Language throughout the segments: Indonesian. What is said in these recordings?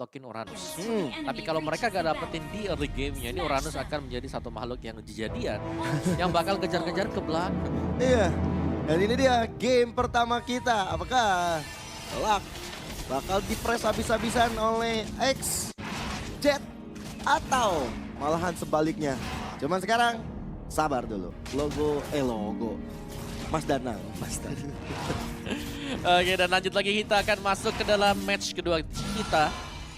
tokin Uranus. Tapi kalau mereka gak dapetin di early game-nya, ini Uranus akan menjadi satu makhluk yang kejadian yang bakal kejar-kejar ke belakang. Iya. Dan ini dia game pertama kita. Apakah Luck bakal dipres habis-habisan oleh X, Jet, atau malahan sebaliknya? Cuman sekarang sabar dulu. Logo. Mas Danang. Oke, dan lanjut lagi kita akan masuk ke dalam match kedua kita.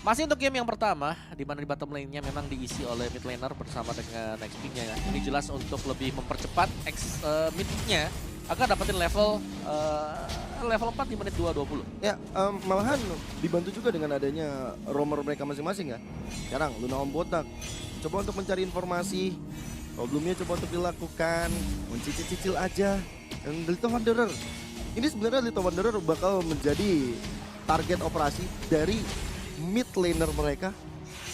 Masih untuk game yang pertama, di mana di bottom lane-nya memang diisi oleh mid laner bersama dengan XP-nya. Ini jelas untuk lebih mempercepat mid-nya agar dapetin level 4 di menit 2:20. Ya, malahan dibantu juga dengan adanya roamer mereka masing-masing ya. Sekarang Luna Om Botak coba untuk mencari informasi. Problemnya coba untuk dilakukan, mencicil-cicil aja. Dan Little Wanderer, ini sebenarnya Little Wanderer bakal menjadi target operasi dari mid laner mereka.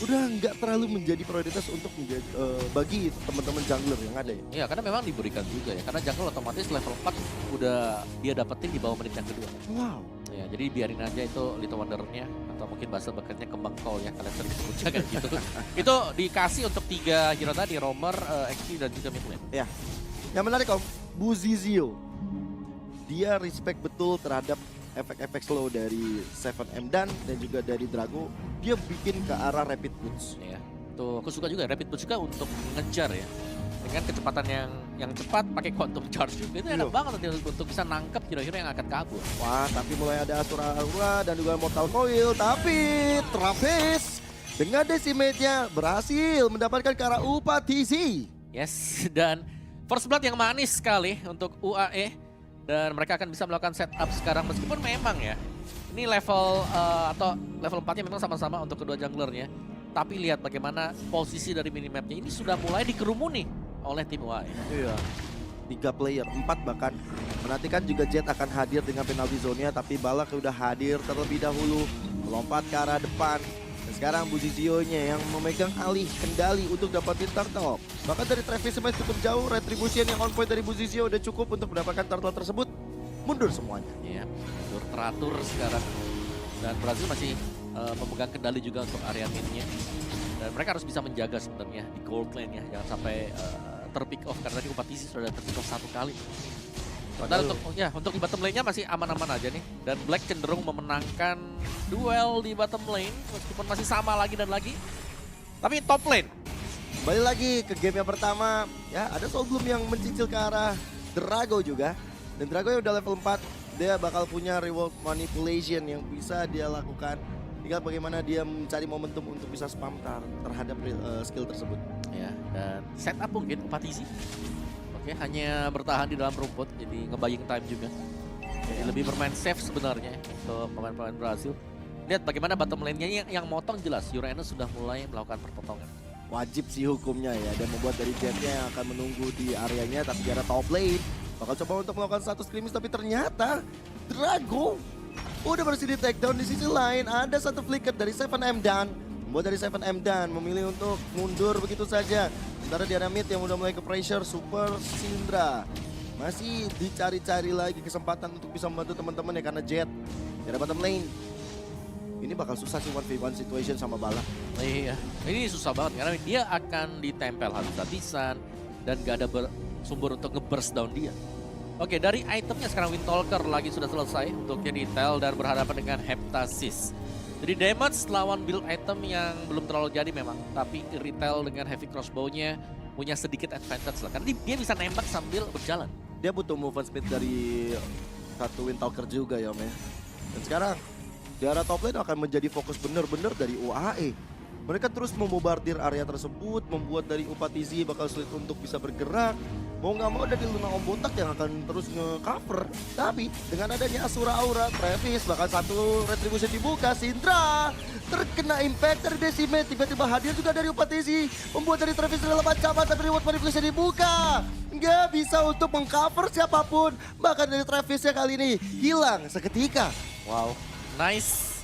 Udah nggak terlalu menjadi prioritas untuk menjadi, bagi teman-teman jungler yang ada ya. Iya, karena memang diberikan juga ya. Karena jungle otomatis level 4 udah dia dapetin di bawah menit yang kedua. Wow. Ya, jadi biarin aja itu Little Wanderer-nya atau mungkin bahasa bekernya kembang kol ya, kalian sering sebutnya kan gitu. Itu dikasih untuk 3 hero tadi, Roamer, XP dan juga mid lane. Ya, yang menarik Om, Buzizio. Dia respect betul terhadap efek-efek slow dari 7M dan juga dari Drago. Dia bikin ke arah Rapid Boots. Ya, tuh aku suka juga Rapid Boots juga untuk mengejar ya. Dengan kecepatan yang cepat pakai quantum charge juga. Itu enak Iya. banget nanti untuk bisa nangkep hero-hero yang akan kabur. Wah, tapi mulai ada Asura Aura dan juga Mortal Coil. Tapi Travis dengan decimate-nya berhasil mendapatkan ke arah Upatizi. Yes, dan first blood yang manis sekali untuk UAE. Dan mereka akan bisa melakukan setup sekarang meskipun memang ya. Ini level atau level 4-nya memang sama-sama untuk kedua junglernya. Tapi lihat bagaimana posisi dari minimapnya ini sudah mulai dikerumuni oleh tim UAE. Iya. 3 player, 4 bahkan. Menantikan juga Jet akan hadir dengan penalty zone-nya, tapi Balak udah hadir terlebih dahulu. Melompat ke arah depan. Dan sekarang Buzizio-nya yang memegang alih kendali untuk dapatin turtle. Bahkan dari Travis Smith cukup jauh, retribution yang on point dari Buzizio udah cukup untuk mendapatkan turtle tersebut. Mundur semuanya. Ya, teratur sekarang. Dan Brazil masih memegang kendali juga untuk area mid-nya. Dan mereka harus bisa menjaga sebenarnya di gold lane ya. Jangan sampai terpick off karena tadi Upatizi sudah terpick off 1 kali. Padahal untuk di bottom lane-nya masih aman-aman aja nih. Dan Black cenderung memenangkan duel di bottom lane meskipun masih sama lagi dan lagi. Tapi top lane. Kembali lagi ke game yang pertama. Ya, ada Soul Bloom yang mencicil ke arah Drago juga. Dan Drago yang udah level 4, dia bakal punya reward manipulation yang bisa dia lakukan. Tinggal bagaimana dia mencari momentum untuk bisa spam terhadap skill tersebut. Ya, dan setup mungkin Upatizi. Oke, hanya bertahan di dalam rumput, jadi nge-buying time juga. Jadi lebih bermain safe sebenarnya untuk pemain-pemain Brazil. Lihat bagaimana bottom lane-nya yang motong jelas. Uranus sudah mulai melakukan perpotongan. Wajib sih hukumnya ya, dan membuat dari Jetnya yang akan menunggu di areanya, tapi di area top lane bakal coba untuk melakukan satu skirmish, tapi ternyata Drago udah berhasil di take down. Di sisi lain ada satu flicker dari 7M dan membuat dari 7M dan memilih untuk mundur begitu saja. Sementara di area mid yang udah mulai ke pressure, Super Syndra masih dicari-cari lagi kesempatan untuk bisa membantu teman-teman ya, karena Jet di area bottom lane ini bakal susah sih 1v1 situation sama Balak. Iya, ini susah banget karena dia akan ditempel habis-habisan dan gak ada sumber untuk nge-burst down dia. Oke, dari itemnya sekarang Windtalker lagi sudah selesai untuk jadi retail dan berhadapan dengan Heptasis. Jadi damage lawan build item yang belum terlalu jadi memang, tapi retail dengan heavy crossbow-nya punya sedikit advantage lah, karena dia bisa nembak sambil berjalan. Dia butuh movement speed dari satu Windtalker juga ya Om ya. Dan sekarang di arah top lane akan menjadi fokus benar-benar dari UAE. Mereka terus memombardir area tersebut, membuat dari Upatizi bakal sulit untuk bisa bergerak. Mau nggak mau dari Luna Om Botak yang akan terus nge-cover. Tapi dengan adanya Asura Aura, Travis bakal satu retribution dibuka. Syndra terkena impact dari decimate, tiba-tiba hadir juga dari Upatizi. Membuat dari Travis dalam ancaman, tapi reward manipulation dibuka. Nggak bisa untuk mengcover siapapun. Bahkan dari Travisnya kali ini hilang seketika. Wow, nice.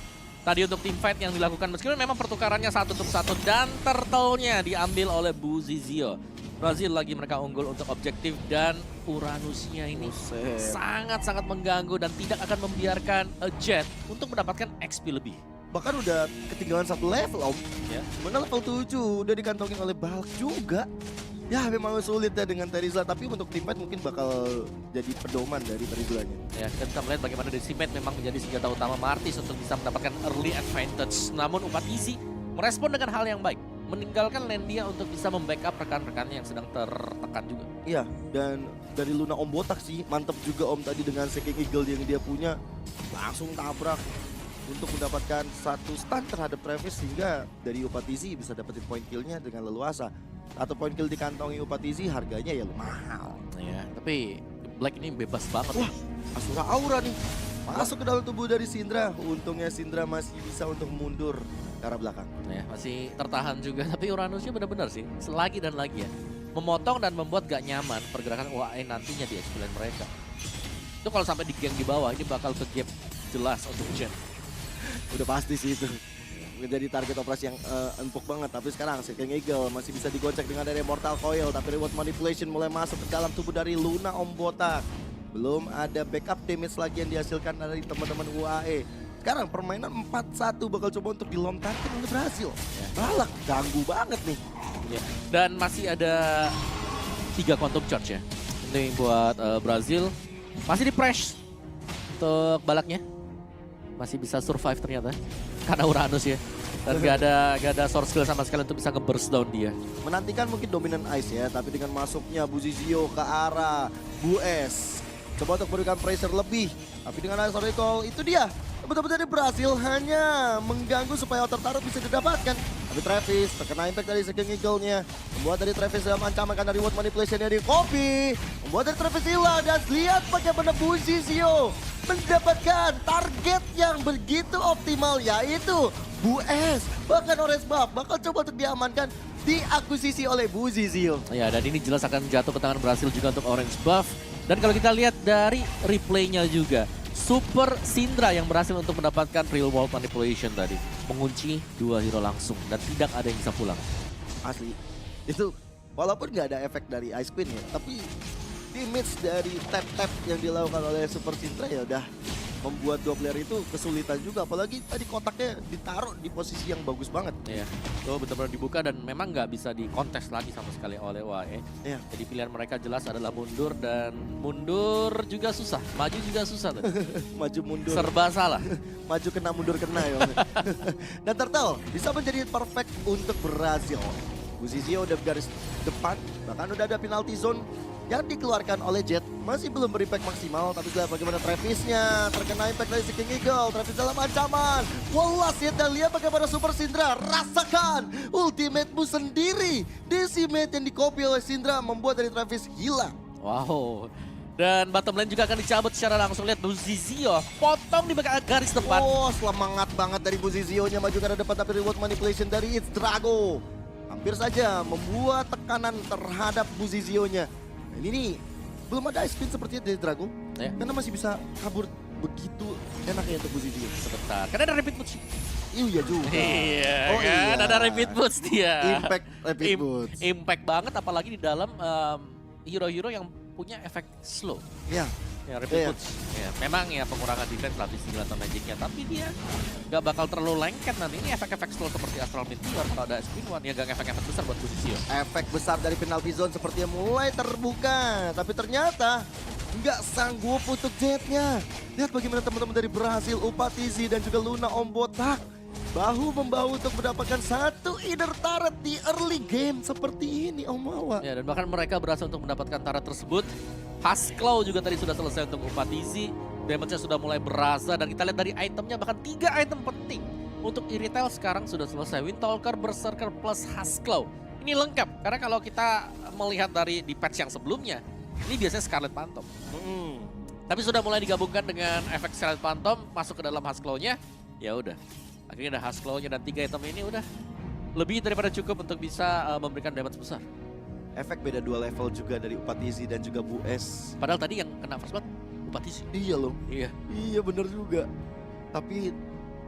Tadi untuk team fight yang dilakukan meskipun memang pertukarannya 1 untuk 1 dan turtle-nya diambil oleh Buzizio. Brazil lagi mereka unggul untuk objektif dan Uranusnya ini sangat-sangat mengganggu dan tidak akan membiarkan Jet untuk mendapatkan XP lebih. bahkan udah ketinggalan satu level Om. Ya. Mana level 7 udah dikantongin oleh Bulk juga. Ya memang sulit ya dengan Terizla, tapi untuk tim fight mungkin bakal jadi pedoman dari Terizlanya. Ya, kita bisa melihat bagaimana Decimet memang menjadi senjata utama Martis untuk bisa mendapatkan early advantage. Namun Upat Easy merespon dengan hal yang baik, meninggalkan lane dia untuk bisa membackup rekan-rekannya yang sedang tertekan juga. Iya, dan dari Luna Om Botak sih mantep juga Om tadi dengan Seeking Eagle yang dia punya, langsung tabrak untuk mendapatkan satu stun terhadap Travis, sehingga dari Upat Easy bisa dapetin point killnya dengan leluasa. Atau point kill dikantongi Upat Easy harganya ya mahal. Ya, tapi Black ini bebas banget. Wah, Asura Aura nih masuk ke dalam tubuh dari Syndra. Untungnya Syndra masih bisa untuk mundur ke arah belakang. Ya, masih tertahan juga, tapi Uranusnya benar-benar sih selagi dan lagi ya memotong dan membuat gak nyaman pergerakan UAE nantinya di explain mereka. Itu kalau sampai di geng di bawah ini bakal ke gap jelas untuk Jet. Udah pasti sih itu menjadi target operasi yang empuk banget. Tapi sekarang Seeking Eagle masih bisa digocek dengan dari Mortal Coil, tapi reward manipulation mulai masuk ke dalam tubuh dari Luna Om Botak. Belum ada backup damage lagi yang dihasilkan dari teman-teman UAE. Sekarang permainan 4-1 bakal coba untuk dilontarkan oleh Brazil. Ya. Balak ganggu banget nih. Ya. Dan masih ada 3 quantum charge ya. Ini buat Brazil. Masih di press untuk Balaknya. Masih bisa survive ternyata. Karena Uranus ya. Dan gak ada source skill sama sekali untuk bisa nge-burst down dia. Menantikan mungkin dominan ice ya, tapi dengan masuknya Buzizio ke arah Bu S. Coba untuk berikan pressure lebih. Tapi dengan Ice Recall itu dia. Betul-betul dari Brazil hanya mengganggu supaya outer turret bisa didapatkan. Tapi Travis terkena impact dari Seeking Eagle-nya. Membuat dari Travis dalam ancaman karena reward manipulation dari Kopi. Membuat dari Travis hilang dan lihat bagaimana Buzizio mendapatkan target yang begitu optimal, yaitu Bu S. Bahkan Orange Buff bakal coba untuk diamankan, diakuisisi oleh Buzizio. Ya, dan ini jelas akan jatuh ke tangan Brazil juga untuk Orange Buff. Dan kalau kita lihat dari replaynya juga, Super Syndra yang berhasil untuk mendapatkan real world manipulation tadi. Mengunci 2 hero langsung dan tidak ada yang bisa pulang. Asli, itu walaupun nggak ada efek dari Ice Queen ya, tapi damage dari tap-tap yang dilakukan oleh Super Syndra ya udah membuat dua player itu kesulitan juga. Apalagi tadi kotaknya ditaruh di posisi yang bagus banget. Iya, itu benar-benar dibuka dan memang nggak bisa dikontes lagi sama sekali oleh UAE. Iya. Jadi pilihan mereka jelas adalah mundur dan mundur juga susah, maju juga susah tuh. Maju mundur. Serba salah. Maju kena mundur kena ya. Dan Turtle bisa menjadi perfect untuk Brazil. Buzizio udah garis depan, bahkan udah ada penalty zone yang dikeluarkan oleh Jet. Masih belum berimpact maksimal, tapi lihat bagaimana Travisnya terkena impact dari Seeking Eagle. Travis dalam ancaman. Wallace ya, dan lihat bagaimana Super Syndra. Rasakan ultimate-mu sendiri. Decimate yang di-copy oleh Syndra membuat dari Travis hilang. Wow. Dan bottom lane juga akan dicabut secara langsung. Lihat Buzizio potong di bagian garis depan. Oh, semangat banget dari Buzizio-nya maju ke arah depan, tapi reward manipulation dari It's Drago hampir saja membuat tekanan terhadap Buzizio-nya. Nah, ini nih belum ada ice spin seperti itu dari Drago, Ya. karena masih bisa kabur begitu enaknya untuk Buzizio. Sebentar, karena ada repeat boots. Iya juga. Iya, Oh, kan iya. ada repeat boots dia. Impact rapid boots. Impact banget apalagi di dalam hero-hero yang punya efek slow. Ya, Ya, repeat Iya. boots. Ya, memang ya pengurangan defense lapis 9 atau magicnya, tapi dia nggak bakal terlalu lengket nanti. Ini efek-efek slow seperti Astral Meteor kalau ada Spin One ya, gak efek-efek besar buat Buzizio. efek besar dari penalty zone sepertinya mulai terbuka, tapi ternyata nggak sanggup untuk Jetnya. Lihat bagaimana teman-teman dari Brazil, Upat Easy dan juga Luna Om Botak bahu-membahu untuk mendapatkan satu inner turret di early game seperti ini, Om Mawa. Ya, dan bahkan mereka berhasil untuk mendapatkan turret tersebut. Hasclaw juga tadi sudah selesai untuk Upat Easy. Damage-nya sudah mulai berasa dan kita lihat dari itemnya bahkan 3 item penting. Untuk e-retail sekarang sudah selesai. Windtalker, Berserker plus Hasclaw. Ini lengkap karena kalau kita melihat dari di patch yang sebelumnya, ini biasanya Scarlet Phantom. Tapi sudah mulai digabungkan dengan efek Scarlet Phantom masuk ke dalam Hasclaw-nya. Ya udah. Akhirnya ada Hasclaw-nya dan 3 item ini udah lebih daripada cukup untuk bisa memberikan damage besar. Efek beda 2 level juga dari Upat Easy dan juga Bu S. Padahal tadi yang kena first blood Upat Easy. Iya loh. Iya. Iya bener juga. Tapi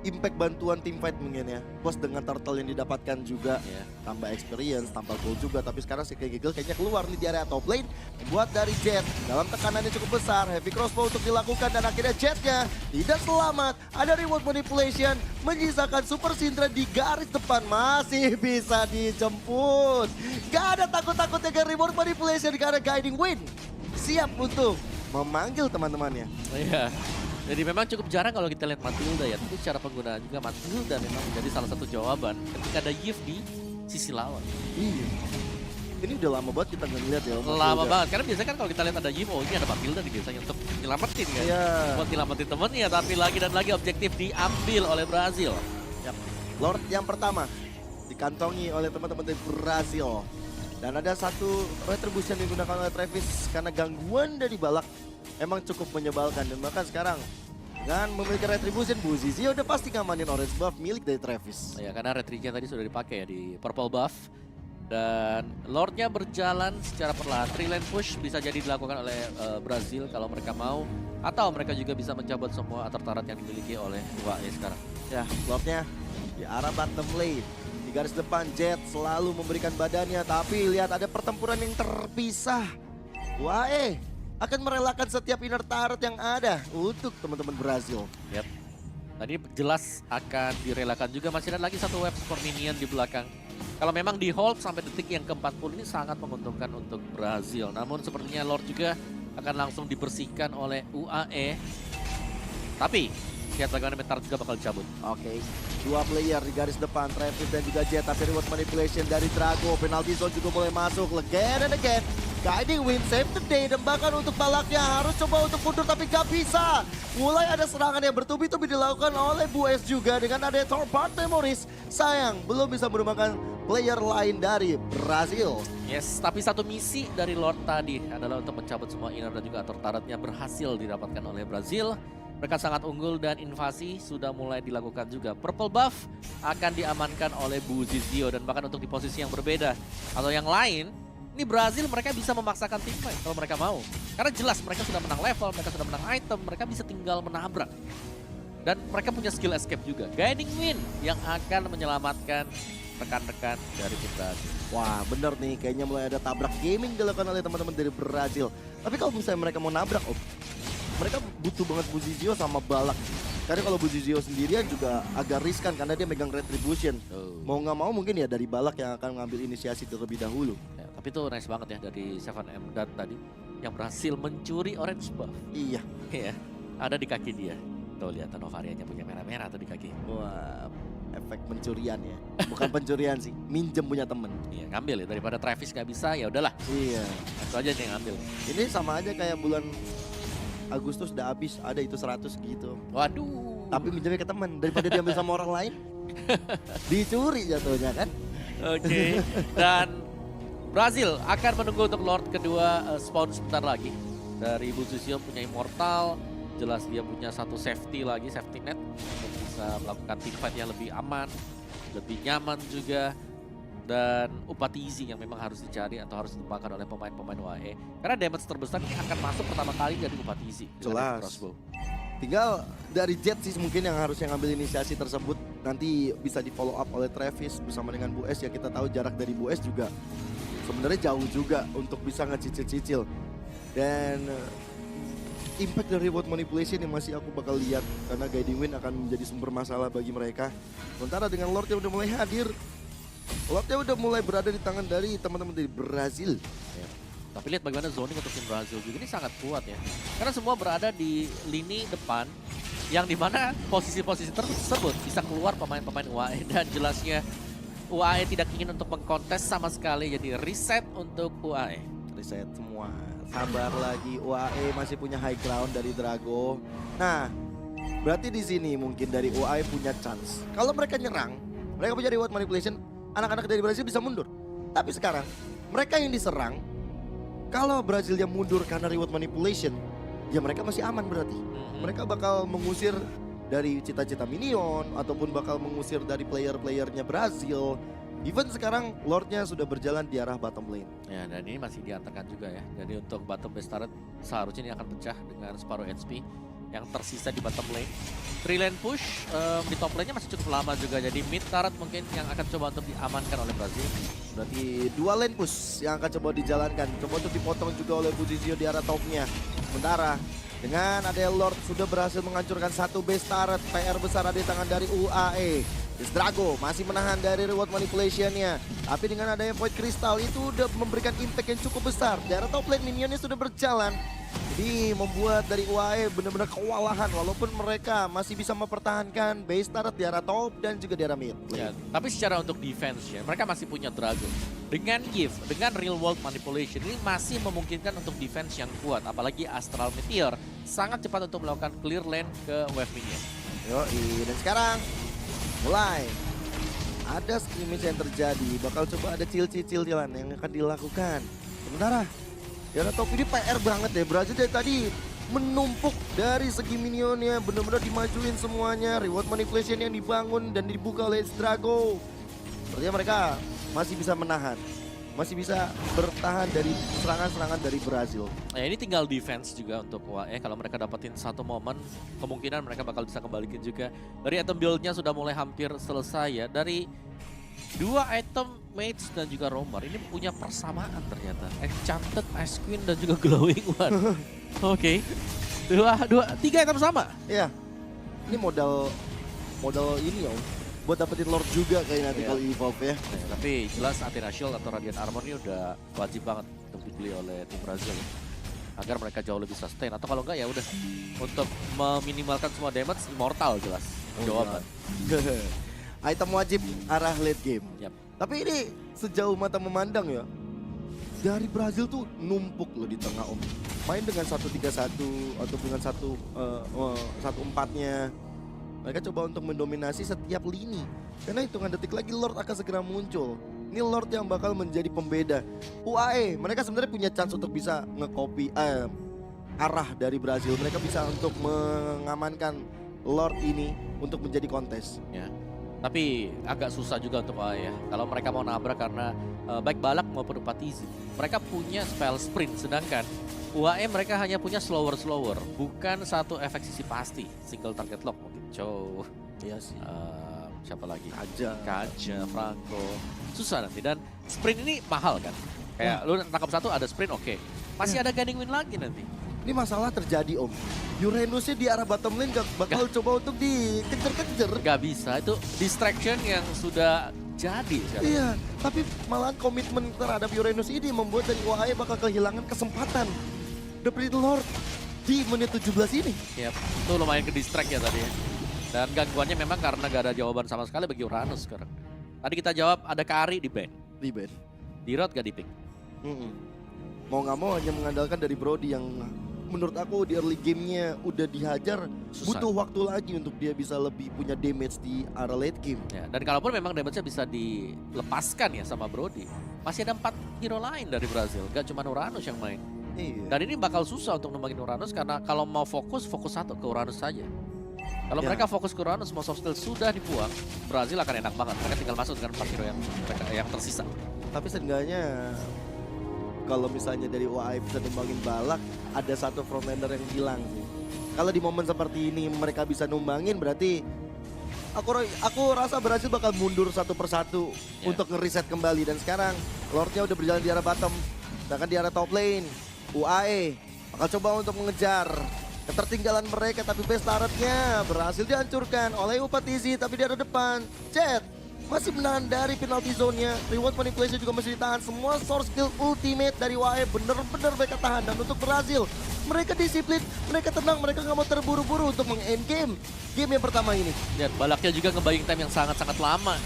impact bantuan tim fight mungkin ya. Plus dengan turtle yang didapatkan juga, Iya. tambah experience, tambah gold juga. Tapi sekarang si Kegel kayaknya keluar nih di area top lane. Buat dari Jet, dalam tekanan yang cukup besar, heavy crossbow untuk dilakukan dan akhirnya Jetnya tidak selamat. Ada reward manipulation, menyisakan Super Syndra di garis depan, masih bisa dijemput. Gak ada takut-takutnya ke reward manipulation karena Guiding Wind siap untuk memanggil teman-temannya. Iya. Jadi memang cukup jarang kalau kita lihat Matilda ya, tapi secara penggunaan juga Matilda memang menjadi salah satu jawaban ketika ada Yves di sisi lawan. Iya. Ini udah lama banget kita nggak ngeliat ya. Lama banget, karena biasanya kan kalau kita lihat ada Yves, oh ini ada Matilda nih biasanya untuk nyelamatin kan. Iya. Buat nyelamatin temennya, tapi lagi dan lagi objektif diambil oleh Brazil. Yap. Lord yang pertama dikantongi oleh teman-teman dari Brazil. Dan ada satu retribution yang digunakan oleh Travis karena gangguan dari Balak emang cukup menyebalkan. Dan bahkan sekarang dengan memiliki retribution, Bu Zizi udah pasti ngamanin orange buff milik dari Travis. Ya karena retribution tadi sudah dipakai ya di purple buff. Dan Lordnya berjalan secara perlahan. 3-lane push bisa jadi dilakukan oleh Brazil kalau mereka mau. Atau mereka juga bisa mencabut semua atar-tarat yang dimiliki oleh UAE sekarang. Ya, Lordnya di arah bottom lane. Di garis depan Jet selalu memberikan badannya, tapi lihat ada pertempuran yang terpisah. UAE akan merelakan setiap inner turret yang ada untuk teman-teman Brazil. Yap. Tadi jelas akan direlakan juga, masih ada lagi satu web for minion di belakang. Kalau memang di hold sampai detik yang ke-40 ini sangat menguntungkan untuk Brazil. Namun sepertinya Lord juga akan langsung dibersihkan oleh UAE. Tapi lihat bagaimana mental juga bakal dicabut. Oke, dua player di garis depan, Travis dan juga Jet. Tapi reward manipulation dari Drago, penalty zone juga mulai masuk. Again and again, Guiding Wind save the day. Dan bahkan untuk Balaknya harus coba untuk mundur tapi gak bisa. Mulai ada serangan yang bertubi-tubi dilakukan oleh Bues juga dengan ada Thorpart Memories. Sayang, belum bisa merupakan player lain dari Brazil. Yes, tapi satu misi dari Lord tadi adalah untuk mencabut semua inner dan juga atar-taratnya berhasil didapatkan oleh Brazil. Mereka sangat unggul dan invasi sudah mulai dilakukan juga. Purple buff akan diamankan oleh Bu Zizio dan bahkan untuk di posisi yang berbeda atau yang lain, ini Brazil mereka bisa memaksakan tim fight kalau mereka mau. Karena jelas mereka sudah menang level, mereka sudah menang item, mereka bisa tinggal menabrak. Dan mereka punya skill escape juga. Guiding Wind yang akan menyelamatkan rekan-rekan dari tim Brazil. Wah, bener nih, kayaknya mulai ada tabrak gaming dilakukan oleh teman-teman dari Brazil. Tapi kalau misalnya mereka mau nabrak, mereka butuh banget Buzizio sama Balak. Karena kalau Buzizio sendirian juga agak riskan karena dia megang retribution. Mau nggak mau mungkin ya dari Balak yang akan mengambil inisiasi terlebih dahulu. Ya, tapi itu nice banget ya dari 7M dan tadi yang berhasil mencuri orange buff. Iya. Iya, ada di kaki dia. Tuh lihat Novarianya punya merah-merah tuh di kaki. Wah, efek pencurian ya. Bukan pencurian sih, minjem punya temen. Iya, ngambil ya daripada Travis nggak bisa ya udahlah. Iya. Itu aja yang ngambil. Ini sama aja kayak bulan Agustus udah habis, ada itu 100 gitu. Waduh. Tapi minjemnya ke temen, daripada diambil sama orang lain. Dicuri jatuhnya kan. Oke. Dan Brazil akan menunggu untuk Lord kedua spawn sebentar lagi. Dari Buzizio punya Immortal, jelas dia punya satu safety lagi, safety net untuk bisa melakukan team fight yang lebih aman, lebih nyaman juga. Dan Upatizi yang memang harus dicari atau harus ditumpahkan oleh pemain-pemain UAE. Karena damage terbesar ini akan masuk pertama kali dari Upatizi. Jelas. Crossbow. Tinggal dari Jet sih mungkin yang harusnya ngambil inisiasi tersebut. Nanti bisa di follow up oleh Travis bersama dengan Bu S. Ya kita tahu jarak dari Bu S juga sebenarnya jauh juga untuk bisa ngecicil-cicil. Dan impact dari reward manipulation yang masih aku bakal lihat. Karena Guiding Wind akan menjadi sumber masalah bagi mereka. Sementara dengan Lord yang udah mulai hadir, Lordnya udah mulai berada di tangan dari teman-teman dari Brazil. Ya. Tapi lihat bagaimana zoning untuk tim Brazil juga ini sangat kuat ya. Karena semua berada di lini depan yang dimana posisi-posisi tersebut bisa keluar pemain-pemain UAE. Dan jelasnya UAE tidak ingin untuk mengkontes sama sekali, jadi reset untuk UAE. Reset semua. Sabar lagi, UAE masih punya high ground dari Drago. Nah, berarti di sini mungkin dari UAE punya chance. Kalau mereka nyerang, mereka punya reward manipulation, anak-anak dari Brazil bisa mundur. Tapi sekarang, mereka yang diserang, kalau Brazil yang mundur karena reward manipulation, ya mereka masih aman berarti. Mereka bakal mengusir dari cita-cita minion, ataupun bakal mengusir dari player-playernya Brazil. Even sekarang Lordnya sudah berjalan di arah bottom lane. Ya, dan ini masih diantarkan juga ya. Jadi untuk bottom base turret seharusnya ini akan pecah dengan separuh HP. yang tersisa di bottom lane. 3 lane push di top lane-nya masih cukup lama juga, jadi mid turret mungkin yang akan coba untuk diamankan oleh Brazil. Berarti 2 lane push yang akan coba dijalankan. Coba untuk dipotong juga oleh Buzizio di arah topnya. Sementara dengan adanya Lord sudah berhasil menghancurkan satu base turret. PR besar ada di tangan dari UAE. Drago masih menahan dari reward manipulation-nya. Tapi dengan adanya Void Crystal itu udah memberikan impact yang cukup besar. Di arah top lane minionnya sudah berjalan. Jadi membuat dari UAE benar-benar kewalahan walaupun mereka masih bisa mempertahankan base turret di arah top dan juga di arah mid. Ya, tapi secara untuk defense ya, mereka masih punya Dragon. Dengan gift, dengan real world manipulation ini masih memungkinkan untuk defense yang kuat. Apalagi Astral Meteor sangat cepat untuk melakukan clear lane ke wave minion. Yoi, dan sekarang mulai ada scrimmage yang terjadi. Bakal coba ada cil-cil-cilan yang akan dilakukan. Sementara di arah top ini PR banget ya. Brazil dari tadi menumpuk dari segi minionnya. Benar-benar dimajuin semuanya. Reward manipulation yang dibangun dan dibuka oleh Drago. Sepertinya mereka masih bisa menahan. Masih bisa bertahan dari serangan-serangan dari Brazil. Nah, ini tinggal defense juga untuk UAE. Kalau mereka dapetin satu momen, kemungkinan mereka bakal bisa kembalikan juga. Dari item build-nya sudah mulai hampir selesai ya. Dari 2 item Mage dan juga Roamer ini punya persamaan ternyata. Enchanted, Ice Queen dan juga Glowing One. Oke. 3 item sama. Iya. Ini modal ini ya. Buat dapetin Lord juga kayak nanti kalau evolve ya. Nah, tapi jelas Athena Shield atau Radiant Armor ini udah wajib banget untuk dibeli oleh tim Brazil agar mereka jauh lebih sustain, atau kalau enggak ya udah untuk meminimalkan semua damage Immortal jelas jawaban. Item wajib arah late game. Yap. Tapi ini sejauh mata memandang ya, dari Brazil tuh numpuk loh di tengah om. Main dengan 1-3-1 atau dengan 1-4-nya. Mereka coba untuk mendominasi setiap lini. Karena hitungan detik lagi Lord akan segera muncul. Ini Lord yang bakal menjadi pembeda. UAE, mereka sebenarnya punya chance untuk bisa nge-copy arah dari Brazil. Mereka bisa untuk mengamankan Lord ini untuk menjadi kontes. Ya. Tapi agak susah juga untuk UAE ya. Kalau mereka mau nabrak karena baik Balak maupun Upatizi, mereka punya spell sprint, sedangkan UAE mereka hanya punya slower, bukan satu efek sisi pasti. Single target lock mungkin Chow. Iya sih. Siapa lagi? Kaja, Franco. Susah nanti, dan sprint ini mahal kan. Kayak lu tangkap satu ada sprint oke. Masih ada Guiding Wind lagi nanti. Ini masalah terjadi om. Uranusnya di arah bottom lane bakal coba untuk dikejar-kejar. Gak bisa, itu distraction yang sudah jadi sekarang. Iya, tapi malahan komitmen terhadap Uranus ini membuat dari UAE bakal kehilangan kesempatan dapetin Lord di menit 17 ini. Yap, itu lumayan ke distract ya tadi ya. Dan gangguannya memang karena gak ada jawaban sama sekali bagi Uranus sekarang. Tadi kita jawab ada Kari di ban. Di band. Di road gak di pick. Mau nggak mau hanya mengandalkan dari Brody yang menurut aku di early gamenya udah dihajar. Susah. Butuh waktu lagi untuk dia bisa lebih punya damage di arah late game. Ya, dan kalaupun memang damage-nya bisa dilepaskan ya sama Brody, masih ada 4 hero lain dari Brazil, gak cuma Uranus yang main. Iya. Dan ini bakal susah untuk nembangin Uranus karena kalau mau fokus satu ke Uranus saja. Kalau Ya. mereka fokus ke Uranus, mau soft skill sudah dibuang, Brazil akan enak banget. Mereka tinggal masuk dengan 4 hero yang tersisa. Tapi seenggaknya kalau misalnya dari UAE bisa numbangin Balak, ada satu frontlaner yang hilang sih. Kalau di momen seperti ini mereka bisa numbangin, berarti aku rasa Brazil bakal mundur satu persatu untuk ngereset kembali. Dan sekarang Lordnya udah berjalan di arah bottom, sedangkan di arah top lane UAE bakal coba untuk mengejar ketertinggalan mereka, tapi base turretnya berhasil dihancurkan oleh Upatizi. Tapi di arah depan Jet masih menahan dari penalty zone-nya. Reward manipulation juga masih ditahan. Semua source skill ultimate dari UAE bener-bener mereka tahan. Dan untuk Brazil, mereka disiplin, mereka tenang, mereka nggak mau terburu-buru untuk meng-end game yang pertama ini. Lihat, Balaknya juga nge-buying time yang sangat-sangat lama.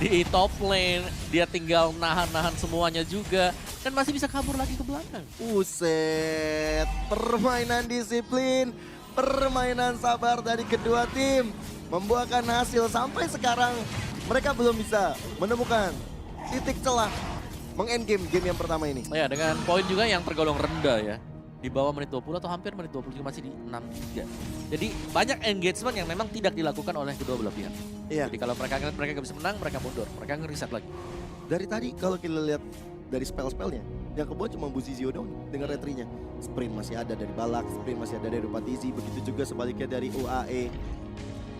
Di top lane, dia tinggal nahan-nahan semuanya juga. Dan masih bisa kabur lagi ke belakang. Buset, permainan disiplin, permainan sabar dari kedua tim membuahkan hasil. Sampai sekarang mereka belum bisa menemukan titik celah meng-end game yang pertama ini. Ya, dengan poin juga yang tergolong rendah ya. Di bawah menit 20 atau hampir menit 20 juga masih di 6-3. Jadi banyak engagement yang memang tidak dilakukan oleh kedua belah pihak. Iya. Jadi kalau mereka nggak bisa menang, mereka mundur. Mereka ngereset lagi. Dari tadi kalau kita lihat dari spell-spellnya, Yang kebuat cuma Buzizio dong dengan retrinya. Sprint masih ada dari Balak, sprint masih ada dari Upatizi, begitu juga sebaliknya dari UAE.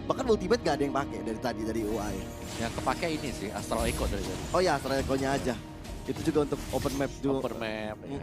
Bahkan ultimate gak ada yang pakai dari tadi dari UAE. Yang kepake ini sih Astral Echo dari tadi. Oh ya, Astral Echo-nya aja. Itu juga untuk open map juga. Open map ya.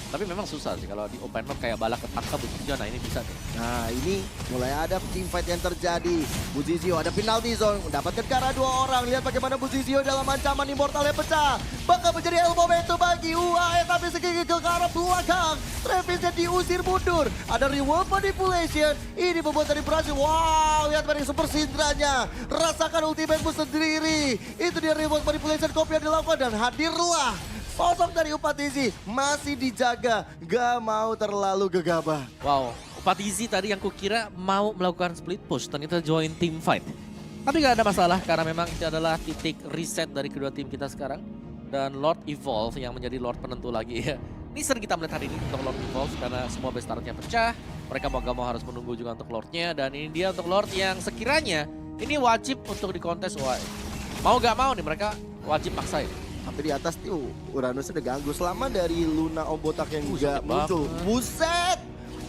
Tapi memang susah sih kalau di open map kayak Balak ketangkap Buzizio, nah ini bisa nih. Nah ini mulai ada team fight yang terjadi. Buzizio ada penalty zone, mendapatkan ke arah 2 orang. Lihat bagaimana Buzizio dalam ancaman Immortalnya pecah. Bakal menjadi elbow momentum bagi UAE, tapi segigit ke arah belakang. Travisnya diusir mundur. Ada reward manipulation. Ini pembuat dari Brazil. Wow, lihat dari super sindranya. Rasakan ultimate-mu sendiri. Itu dia reward manipulation copy yang dilakukan dan hadirlah sosok dari Upatizi masih dijaga, gak mau terlalu gegabah. Wow, Upatizi tadi yang kukira mau melakukan split push, ternyata join team fight. Tapi gak ada masalah karena memang itu adalah titik reset dari kedua tim kita sekarang. Dan Lord Evolve yang menjadi Lord penentu lagi ya. Ini sering kita melihat hari ini untuk Lord Evolve karena semua base turretnya pecah. Mereka mau gak mau harus menunggu juga untuk Lordnya. Dan ini dia untuk Lord yang sekiranya ini wajib untuk dikontes UAE. Mau gak mau nih mereka wajib maksain. Tapi di atas tuh Uranus udah ganggu selama dari Luna Om Botak yang Sakit gak muncul. banget. Buset!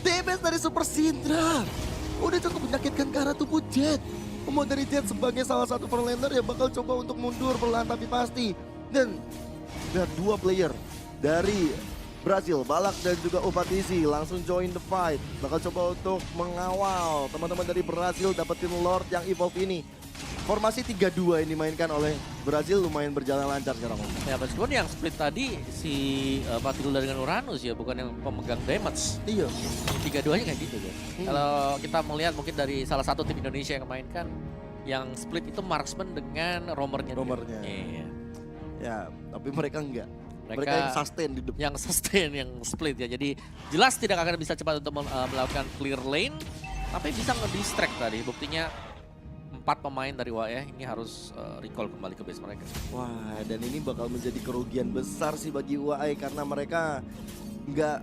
Damage dari Super Syndra. Udah cukup menyakitkan ke arah tubuh Jet. Mau dari Jet sebagai salah satu frontlaner ya bakal coba untuk mundur perlahan tapi pasti. Dan ada 2 player dari Brazil, Balak dan juga Upatizi langsung join the fight. Bakal coba untuk mengawal teman-teman dari Brazil dapetin Lord yang evolve ini. Formasi 3-2 yang dimainkan oleh Brazil lumayan berjalan lancar sekarang. Ya meskipun yang split tadi si Matilda dengan Uranus ya, bukan yang pemegang damage. Iya. 3-2-nya kayak gitu kan. Kalau kita melihat mungkin dari salah satu tim Indonesia yang mainkan, yang split itu marksman dengan roamernya. Roamernya. Iya. Ya, tapi mereka enggak. Mereka Mereka yang sustain di depan. yang sustain, yang split ya. Jadi jelas tidak akan bisa cepat untuk melakukan clear lane, tapi bisa nge-distract tadi. Buktinya 4 pemain dari UAE ini harus recall kembali ke base mereka. Wah, dan ini bakal menjadi kerugian besar sih bagi UAE karena mereka nggak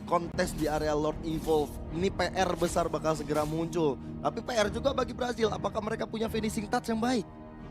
kontes di area Lord Evolve. Ini PR besar bakal segera muncul. Tapi PR juga bagi Brazil, apakah mereka punya finishing touch yang baik?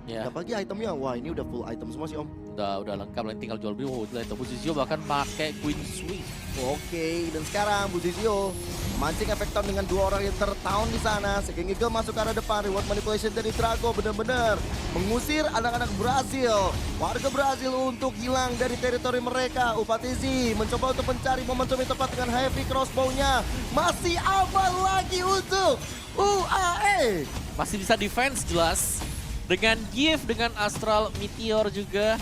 Ya, Apalagi itemnya, wah ini udah full item semua sih Om. udah lengkap, tinggal jual beli. Oh, itu Buzizio bahkan pakai Queen Swing. Oke, dan sekarang Buzizio memancing efektor dengan 2 orang yang tertaun di sana. Sehingga Eagle masuk ke arah depan. Reward manipulation dari Drago benar-benar mengusir anak-anak Brazil. Warga Brazil untuk hilang dari teritori mereka. Upatizi mencoba untuk mencari momentum yang tepat dengan heavy crossbow-nya. Masih aman lagi untuk UAE. Masih bisa defense jelas. Dengan Gift, dengan Astral Meteor juga.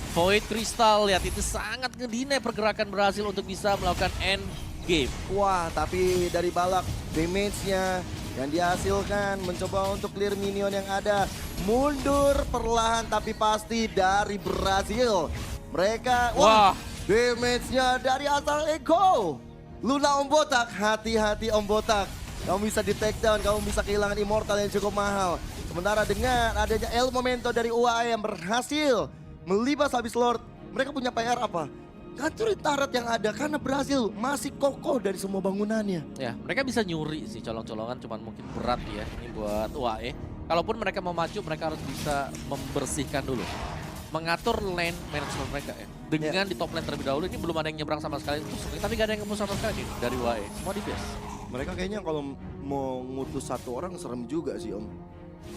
Void Crystal, lihat itu sangat ngedinai pergerakan Brazil untuk bisa melakukan end game. Wah, tapi dari Balak damage-nya yang dihasilkan mencoba untuk clear minion yang ada. Mundur perlahan tapi pasti dari Brazil. Mereka, wah, damage-nya dari Astral Echo. Luna Om Botak, hati-hati Om Botak. Kamu bisa di take down, kamu bisa kehilangan immortal yang cukup mahal. Sementara dengan adanya El Momento dari UAE yang berhasil melibas habis Lord, mereka punya PR apa? Hancurin turret yang ada karena Brazil masih kokoh dari semua bangunannya. Ya, mereka bisa nyuri sih colong-colongan, cuman mungkin berat ya ini buat UAE. Kalaupun mereka mau maju, mereka harus bisa membersihkan dulu. Mengatur lane management mereka ya. Dengan di top lane terlebih dahulu, ini belum ada yang nyebrang sama sekali. Tapi gak ada yang ngemus sama sekali dari UAE. Semua di base. Mereka kayaknya kalau mau ngutus 1 orang serem juga sih Om.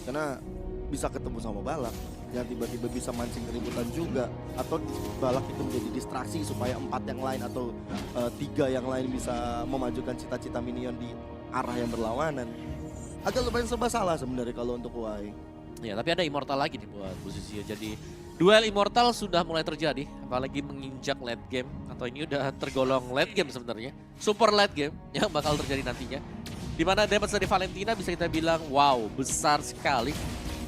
Karena bisa ketemu sama Balak yang tiba-tiba bisa mancing keributan juga, atau Balak itu menjadi distraksi supaya 4 yang lain atau 3 yang lain bisa memajukan cita-cita minion di arah yang berlawanan. Agak lumayan serba salah sebenarnya kalau untuk UAE. Ya, tapi ada Immortal lagi nih buat posisi. Jadi duel Immortal sudah mulai terjadi, apalagi menginjak late game, atau ini udah tergolong late game sebenarnya. Super late game yang bakal terjadi nantinya. Dimana damage dari Valentina bisa kita bilang wow, besar sekali.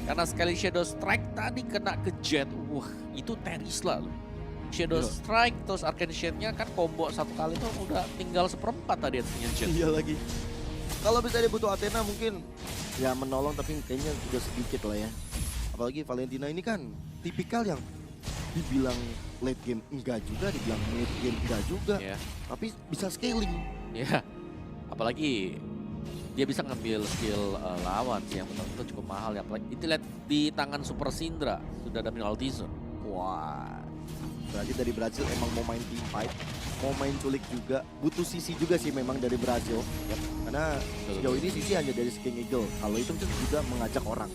Karena sekali Shadow Strike tadi kena ke Jet, wah itu Terisla loh. Shadow Strike terus Arcane Shade-nya kan combo 1 kali tuh udah tinggal 1/4 tadi artinya Jet. Iya lagi. Kalau bisa dia butuh Athena mungkin ya menolong, tapi kayaknya udah sedikit lah ya. Apalagi Valentina ini kan tipikal yang dibilang late game enggak juga, dibilang mid game enggak juga. Yeah. Tapi bisa scaling. Ya, apalagi dia bisa ngambil skill lawan sih yang benar-benar cukup mahal ya. Itu lihat di tangan Super Syndra sudah ada Penalty Zone. Wah, Berarti dari Brazil emang mau main team fight, mau main culik juga, butuh sisi juga sih memang dari Brazil. Karena sejauh ini sisi hanya dari King Eagle, kalau itu juga mengajak orang.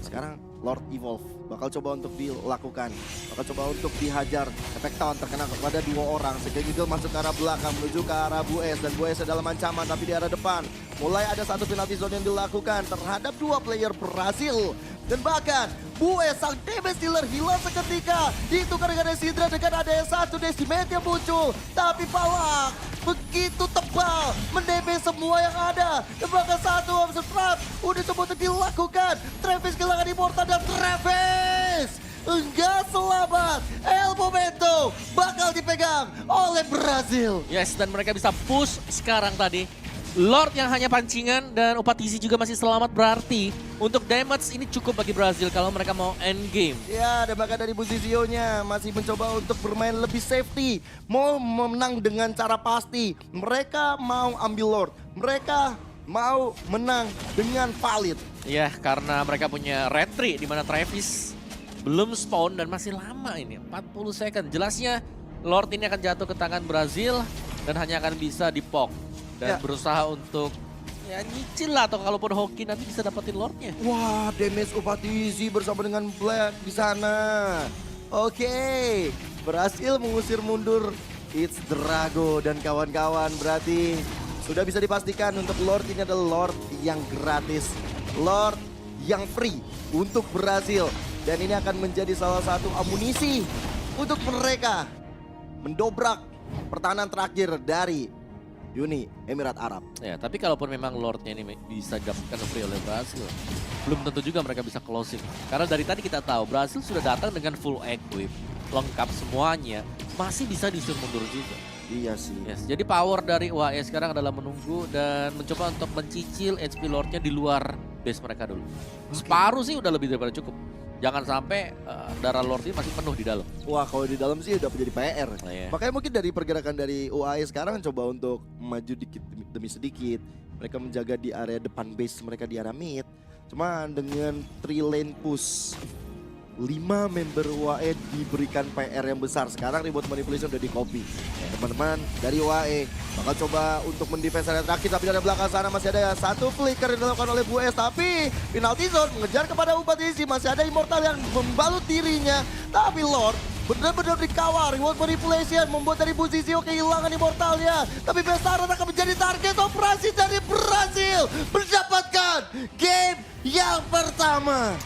Sekarang Lord Evolve bakal coba untuk dilakukan, bakal coba untuk dihajar. Efek taunt terkena kepada 2 orang. King Eagle masuk ke arah belakang menuju ke arah Bues, dan Bues dalam ancaman tapi di arah depan. Mulai ada satu penalty zone yang dilakukan terhadap 2 player Brazil. Dan bahkan Bues sang damage dealer hilang seketika. Ditukar dengan Sidra dengan ada satu decimate yang muncul. Tapi Palak begitu tebal mendamage semua yang ada. Dan bahkan satu observe trap udah coba untuk dilakukan. Travis kehilangan Immortal dan Travis enggak selamat. El Momento bakal dipegang oleh Brazil. Yes, dan mereka bisa push sekarang tadi. Lord yang hanya pancingan dan Upatisi juga masih selamat, berarti untuk damage ini cukup bagi Brazil kalau mereka mau end game. Ya, dan bahkan dari Buzizio-nya masih mencoba untuk bermain lebih safety. Mau menang dengan cara pasti. Mereka mau ambil Lord. Mereka mau menang dengan valid. Ya, karena mereka punya retry di mana Travis belum spawn dan masih lama ini, 40 second. Jelasnya Lord ini akan jatuh ke tangan Brazil dan hanya akan bisa dipok. Dan berusaha untuk ya nyicil lah, atau kalaupun hoki nanti bisa dapetin Lordnya. Wah, damage Upatisi bersama dengan Black di sana. Oke, berhasil mengusir mundur It's Drago dan kawan-kawan. Berarti sudah bisa dipastikan untuk Lord ini adalah Lord yang gratis, Lord yang free untuk Brazil. Dan ini akan menjadi salah satu amunisi untuk mereka mendobrak pertahanan terakhir dari Uni Emirat Arab. Ya, tapi kalaupun memang Lordnya ini bisa didapatkan free oleh Brazil, belum tentu juga mereka bisa closing. Karena dari tadi kita tahu Brazil sudah datang dengan full equip, lengkap semuanya, masih bisa disuruh mundur juga. Iya sih. Yes, jadi power dari UAE sekarang adalah menunggu dan mencoba untuk mencicil HP Lordnya di luar base mereka dulu. Separuh sih udah lebih daripada cukup. Jangan sampai darah Lord ini masih penuh di dalam. Wah, kalau di dalam sih udah menjadi PR. Oh, iya. Makanya mungkin dari pergerakan dari UAE sekarang coba untuk maju dikit demi sedikit. Mereka menjaga di area depan base mereka di area mid. Cuma dengan 3 lane push, 5 member UAE diberikan PR yang besar. Sekarang remote manipulation udah di copy. Teman-teman dari UAE bakal coba untuk mendefense area terakhir, tapi dari belakang sana masih ada satu flicker yang dilakukan oleh Bues. Tapi penalty zone mengejar kepada Upatisi, masih ada Immortal yang membalut dirinya. Tapi Lord benar-benar dikawal. Remote manipulation membuat dari Buzizio kehilangan Immortalnya. Tapi Bestara akan menjadi target operasi dari Brazil, mendapatkan game yang pertama.